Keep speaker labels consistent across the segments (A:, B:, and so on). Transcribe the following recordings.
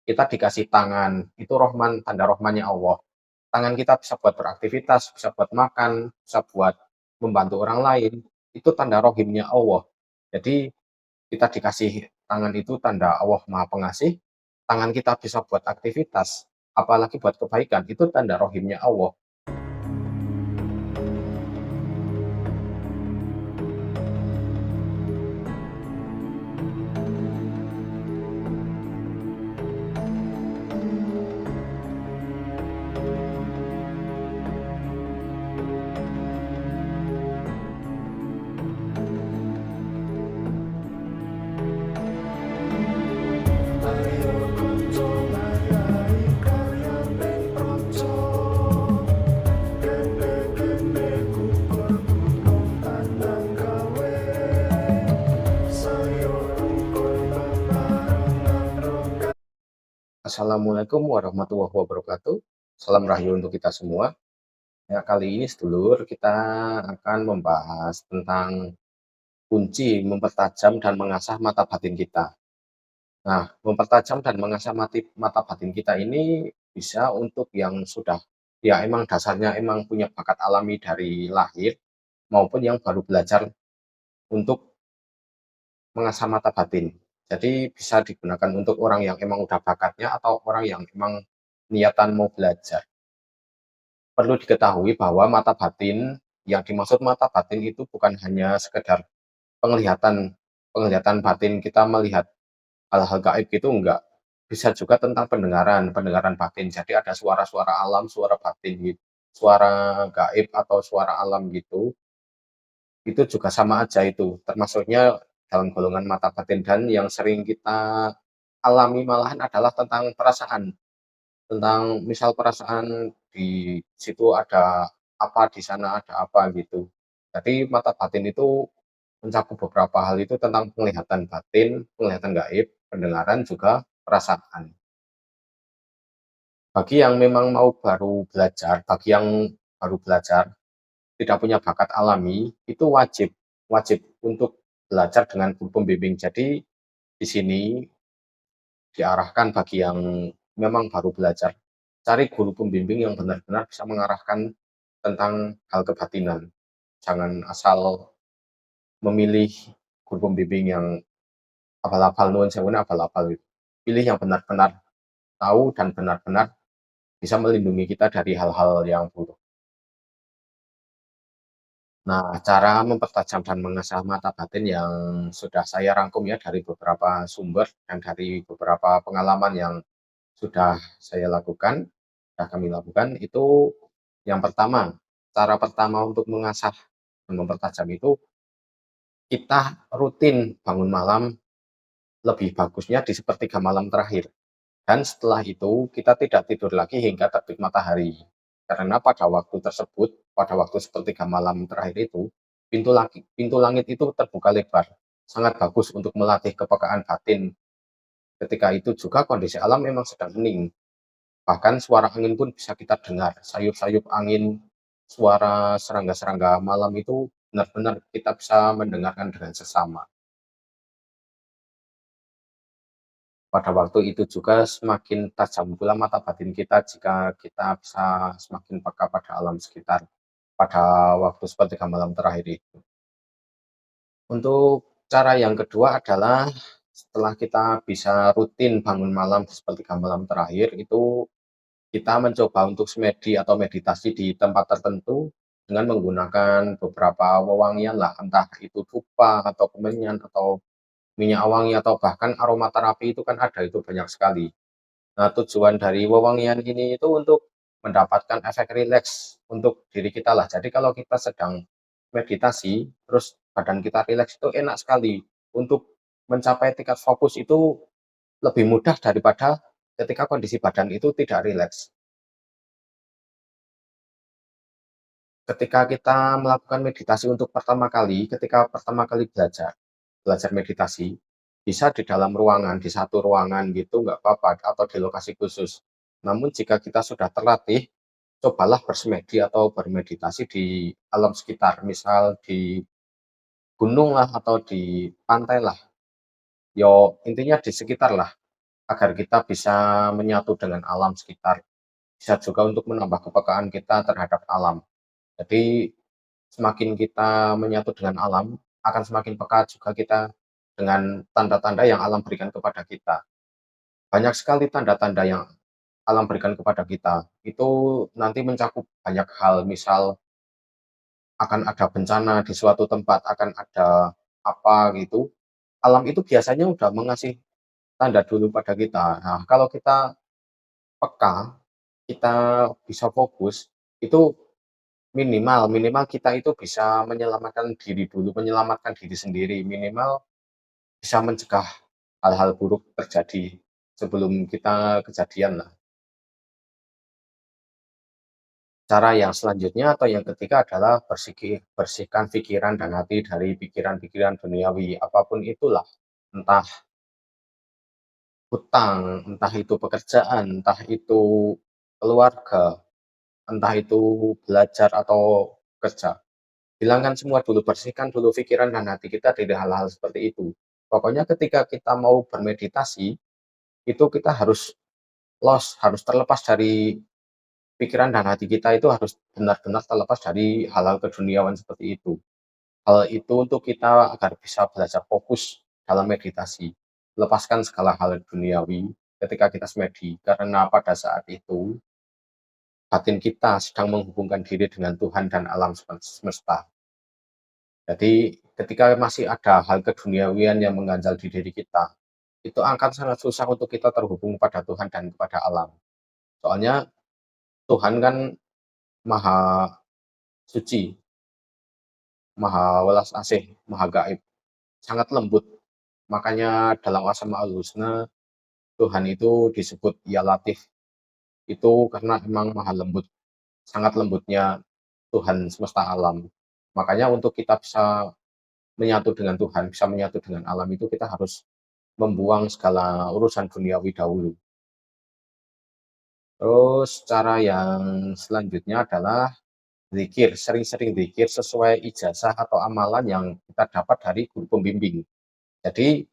A: kita dikasih tangan, itu Rahman, tanda Rahmannya Allah. Tangan kita bisa buat beraktivitas, bisa buat makan, bisa buat membantu orang lain, itu tanda rohimnya Allah. Jadi kita dikasih tangan itu tanda Allah Maha Pengasih, tangan kita bisa buat aktivitas, apalagi buat kebaikan, itu tanda rohimnya Allah. Assalamualaikum warahmatullahi wabarakatuh. Salam rahayu untuk kita semua. Ya, kali ini sedulur kita akan membahas tentang kunci mempertajam dan mengasah mata batin kita. Nah, mempertajam dan mengasah mata batin kita ini bisa untuk yang sudah ya emang dasarnya emang punya bakat alami dari lahir maupun yang baru belajar untuk mengasah mata batin. Jadi bisa digunakan untuk orang yang emang udah bakatnya atau orang yang emang niatan mau belajar. Perlu diketahui bahwa mata batin, yang dimaksud mata batin itu bukan hanya sekedar penglihatan penglihatan batin kita melihat hal-hal gaib gitu, enggak. Bisa juga tentang pendengaran, pendengaran batin. Jadi ada suara-suara alam, suara batin gitu, suara gaib atau suara alam gitu, itu juga sama aja itu, termasuknya dalam golongan mata batin dan yang sering kita alami malahan adalah tentang perasaan. Tentang misal perasaan di situ ada apa, di sana ada apa gitu. Jadi mata batin itu mencakup beberapa hal itu tentang penglihatan batin, penglihatan gaib, pendengaran, juga perasaan. Bagi yang memang mau baru belajar, bagi yang baru belajar, tidak punya bakat alami, itu wajib wajib untuk belajar dengan guru pembimbing. Jadi di sini diarahkan bagi yang memang baru belajar, cari guru pembimbing yang benar-benar bisa mengarahkan tentang hal kebatinan. Jangan asal memilih guru pembimbing yang abal-abal, nuwun sewune abal-abal gitu. Pilih yang benar-benar tahu dan benar-benar bisa melindungi kita dari hal-hal yang buruk. Nah, cara mempertajam dan mengasah mata batin yang sudah saya rangkum ya dari beberapa sumber dan dari beberapa pengalaman yang sudah saya lakukan, sudah kami lakukan, itu yang pertama, cara pertama untuk mengasah dan mempertajam itu kita rutin bangun malam, lebih bagusnya di sepertiga malam terakhir. Dan setelah itu kita tidak tidur lagi hingga terbit matahari. Karena pada waktu tersebut, pada waktu sepertiga malam terakhir itu, pintu langit itu terbuka lebar. Sangat bagus untuk melatih kepekaan batin. Ketika itu juga kondisi alam memang sedang hening. Bahkan suara angin pun bisa kita dengar, sayup-sayup angin, suara serangga-serangga malam itu benar-benar kita bisa mendengarkan dengan seksama. Pada waktu itu juga semakin tajam pula mata batin kita jika kita bisa semakin peka pada alam sekitar pada waktu sepertiga malam terakhir itu. Untuk cara yang kedua adalah setelah kita bisa rutin bangun malam di sepertiga malam terakhir itu kita mencoba untuk semedi atau meditasi di tempat tertentu dengan menggunakan beberapa wewangian lah, entah itu dupa atau kemenyan atau minyak wangi atau bahkan aromaterapi itu kan ada itu banyak sekali. Nah, tujuan dari wewangian ini itu untuk mendapatkan efek rileks untuk diri kita lah. Jadi kalau kita sedang meditasi, terus badan kita rileks itu enak sekali. Untuk mencapai tingkat fokus itu lebih mudah daripada ketika kondisi badan itu tidak rileks. Ketika kita melakukan meditasi untuk pertama kali, ketika pertama kali belajar belajar meditasi, bisa di dalam ruangan, di satu ruangan gitu nggak apa-apa, atau di lokasi khusus. Namun jika kita sudah terlatih, cobalah bersemedi atau bermeditasi di alam sekitar, misal di gunung lah atau di pantai lah, yo intinya di sekitar lah. agar kita bisa menyatu dengan alam sekitar, bisa juga untuk menambah kepekaan kita terhadap alam. Jadi, semakin kita menyatu dengan alam, akan semakin peka juga kita dengan tanda-tanda yang alam berikan kepada kita. Banyak sekali tanda-tanda yang alam berikan kepada kita, itu nanti mencakup banyak hal, misal akan ada bencana di suatu tempat, akan ada apa gitu, alam itu biasanya udah mengasih tanda dulu pada kita. Nah, kalau kita peka, kita bisa fokus, itu minimal minimal kita itu bisa menyelamatkan diri dulu, menyelamatkan diri sendiri, minimal bisa mencegah hal-hal buruk terjadi sebelum kita kejadian lah. Cara yang selanjutnya atau yang ketiga adalah bersihkan pikiran dan hati dari pikiran-pikiran duniawi, apapun itulah, entah hutang, entah itu pekerjaan, entah itu keluarga, entah itu belajar atau kerja. Hilangkan semua dulu, bersihkan dulu pikiran dan hati kita dari hal-hal seperti itu. Pokoknya ketika kita mau bermeditasi, itu kita harus terlepas dari pikiran dan hati kita, itu harus benar-benar terlepas dari hal-hal keduniawan seperti itu. Hal itu untuk kita agar bisa belajar fokus dalam meditasi, lepaskan segala hal duniawi ketika kita semedi, karena pada saat itu batin kita sedang menghubungkan diri dengan Tuhan dan alam semesta. Jadi ketika masih ada hal keduniawian yang mengganjal di diri kita, itu akan sangat susah untuk kita terhubung pada Tuhan dan kepada alam. Soalnya Tuhan kan maha suci, maha welas asih, maha gaib, sangat lembut. Makanya dalam Asmaul Husna, Tuhan itu disebut Ya Latif. Itu karena emang maha lembut, sangat lembutnya Tuhan semesta alam. Makanya untuk kita bisa menyatu dengan Tuhan, bisa menyatu dengan alam itu kita harus membuang segala urusan duniawi dahulu. Terus cara yang selanjutnya adalah zikir, sering-sering zikir sesuai ijazah atau amalan yang kita dapat dari guru pembimbing. Jadi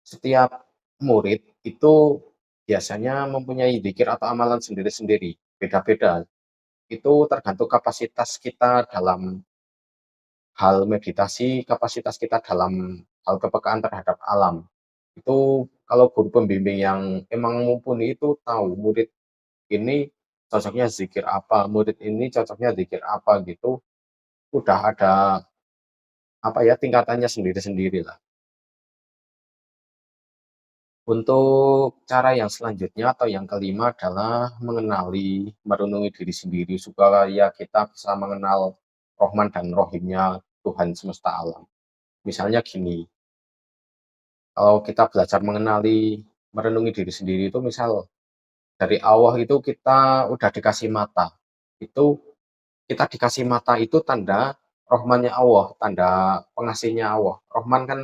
A: setiap murid itu biasanya mempunyai zikir atau amalan sendiri-sendiri, beda-beda. Itu tergantung kapasitas kita dalam hal meditasi, kapasitas kita dalam hal kepekaan terhadap alam. Itu kalau guru pembimbing yang emang mumpuni itu tahu murid ini cocoknya zikir apa, murid ini cocoknya zikir apa gitu, udah ada apa ya, tingkatannya sendiri-sendiri lah. Untuk cara yang selanjutnya atau yang kelima adalah mengenali, merenungi diri sendiri supaya kita bisa mengenal Rohman dan Rohimnya Tuhan semesta alam. Misalnya gini, kalau kita belajar mengenali, merenungi diri sendiri itu misal dari Allah itu kita udah dikasih mata. Itu kita dikasih mata itu tanda Rohmannya Allah, tanda pengasihnya Allah. Rohman kan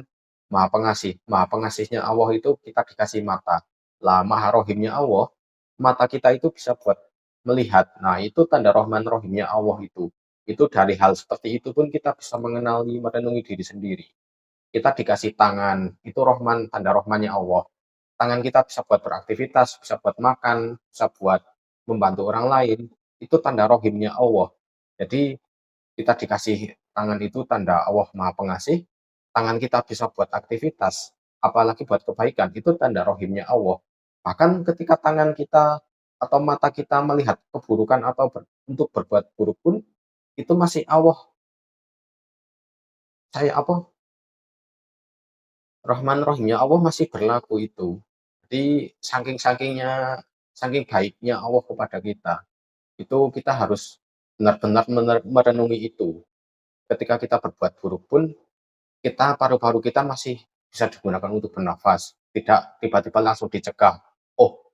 A: Maha Pengasih, Maha Pengasihnya Allah itu kita dikasih mata. Lah Maha Rohimnya Allah, mata kita itu bisa buat melihat. Nah, itu tanda Rohman Rohimnya Allah itu. Itu dari hal seperti itu pun kita bisa mengenali, merenungi diri sendiri. Kita dikasih tangan, itu Rohman, tanda Rohmannya Allah. Tangan kita bisa buat beraktivitas, bisa buat makan, bisa buat membantu orang lain, itu tanda Rohimnya Allah. Jadi kita dikasih tangan itu tanda Allah Maha Pengasih, tangan kita bisa buat aktivitas, apalagi buat kebaikan, itu tanda rohimnya Allah. Bahkan ketika tangan kita atau mata kita melihat keburukan atau untuk berbuat buruk pun, itu masih Allah, saya apa, Rahman Rohimnya Allah masih berlaku itu. Jadi saking baiknya Allah kepada kita, itu kita harus benar-benar merenungi itu. Ketika kita berbuat buruk pun, paru-paru kita masih bisa digunakan untuk bernafas, tidak tiba-tiba langsung dicegah. Oh,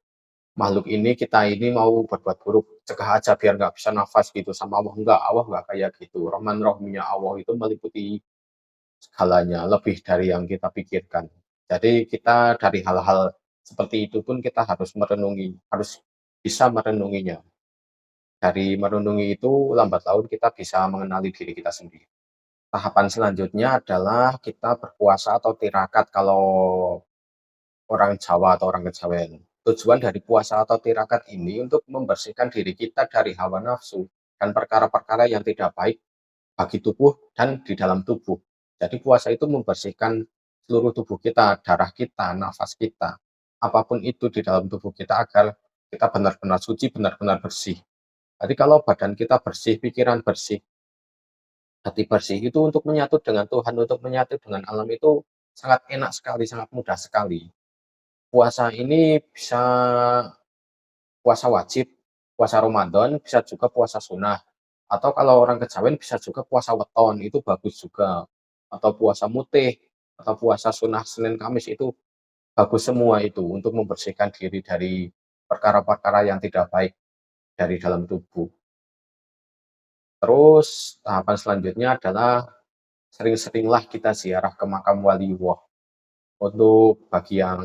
A: makhluk ini kita ini mau berbuat buruk, cegah aja biar nggak bisa nafas gitu sama Allah. Enggak, Allah nggak kayak gitu. Rahman Rahimnya Allah itu meliputi segalanya, lebih dari yang kita pikirkan. Jadi kita dari hal-hal seperti itu pun kita harus merenungi, harus bisa merenunginya. Dari merenungi itu lambat laun kita bisa mengenali diri kita sendiri. Tahapan selanjutnya adalah kita berpuasa atau tirakat kalau orang Jawa atau orang Kejawen. Tujuan dari puasa atau tirakat ini untuk membersihkan diri kita dari hawa nafsu dan perkara-perkara yang tidak baik bagi tubuh dan di dalam tubuh. Jadi puasa itu membersihkan seluruh tubuh kita, darah kita, nafas kita, apapun itu di dalam tubuh kita agar kita benar-benar suci, benar-benar bersih. Jadi kalau badan kita bersih, pikiran bersih, hati bersih, itu untuk menyatu dengan Tuhan, untuk menyatu dengan alam itu sangat enak sekali, sangat mudah sekali. Puasa ini bisa puasa wajib, puasa Ramadan, bisa juga puasa sunnah. Atau kalau orang kejawen bisa juga puasa weton, itu bagus juga. Atau puasa mutih, atau puasa sunnah Senin Kamis itu bagus semua itu untuk membersihkan diri dari perkara-perkara yang tidak baik dari dalam tubuh. Terus tahapan selanjutnya adalah sering-seringlah kita ziarah ke makam waliullah. Untuk bagi yang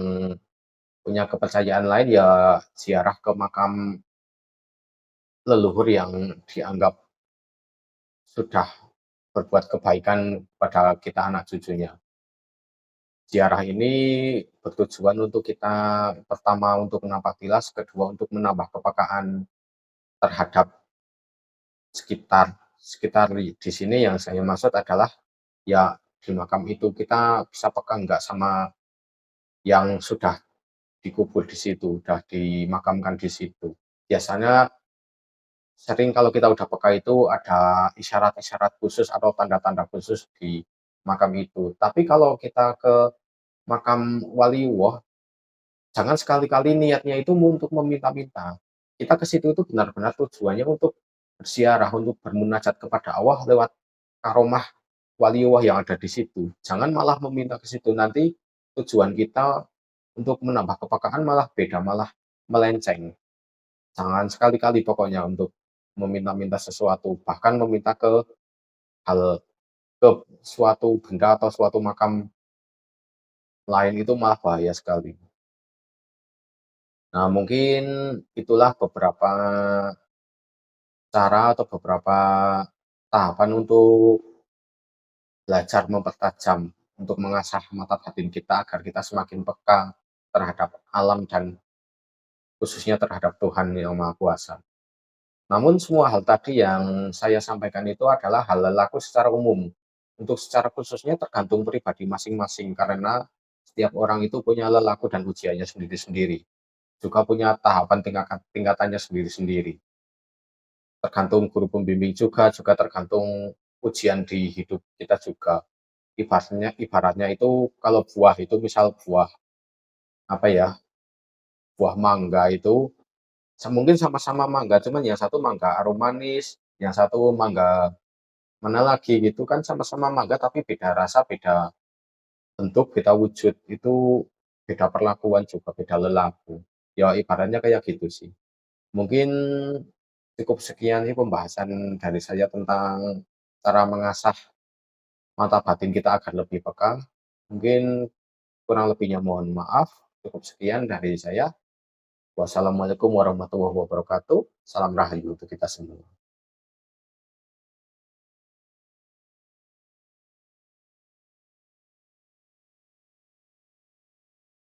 A: punya kepercayaan lain ya ziarah ke makam leluhur yang dianggap sudah berbuat kebaikan pada kita anak cucunya. Ziarah ini bertujuan untuk kita pertama untuk menapaktilas, kedua untuk menambah kepekaan terhadap sekitar. Sekitar di sini yang saya maksud adalah ya di makam itu kita bisa peka nggak sama yang sudah dikubur di situ, sudah dimakamkan di situ. Biasanya sering kalau kita udah peka itu ada isyarat-isyarat khusus atau tanda-tanda khusus di makam itu. Tapi kalau kita ke makam waliullah, jangan sekali-kali niatnya itu untuk meminta-minta. Kita ke situ itu benar-benar tujuannya untuk berziarah, untuk bermunajat kepada Allah lewat karomah waliullah yang ada di situ. Jangan malah meminta ke situ, nanti tujuan kita untuk menambah kepekaan malah beda, malah melenceng. Jangan sekali-kali pokoknya untuk meminta-minta sesuatu, bahkan meminta ke hal ke suatu benda atau suatu makam lain itu malah bahaya sekali. Nah, mungkin itulah beberapa cara atau beberapa tahapan untuk belajar mempertajam, untuk mengasah mata batin kita agar kita semakin peka terhadap alam dan khususnya terhadap Tuhan Yang Maha Kuasa. Namun semua hal tadi yang saya sampaikan itu adalah hal laku secara umum. Untuk secara khususnya tergantung pribadi masing-masing karena setiap orang itu punya lelaku dan ujiannya sendiri-sendiri. Juga punya tahapan tingkatannya sendiri-sendiri. Tergantung guru pembimbing juga tergantung ujian di hidup kita juga. Ibaratnya itu kalau buah itu misal buah apa ya, buah mangga itu mungkin sama-sama mangga, cuman yang satu mangga arum manis, yang satu mangga mana lagi gitu kan sama-sama mangga tapi beda rasa, beda bentuk, beda wujud, itu beda perlakuan juga, beda lelaku. Ya ibaratnya kayak gitu sih. Mungkin cukup sekian sih pembahasan dari saya tentang cara mengasah mata batin kita agar lebih peka. Mungkin kurang lebihnya mohon maaf. Cukup sekian dari saya. Wassalamualaikum warahmatullahi wabarakatuh. Salam rahayu untuk kita semua.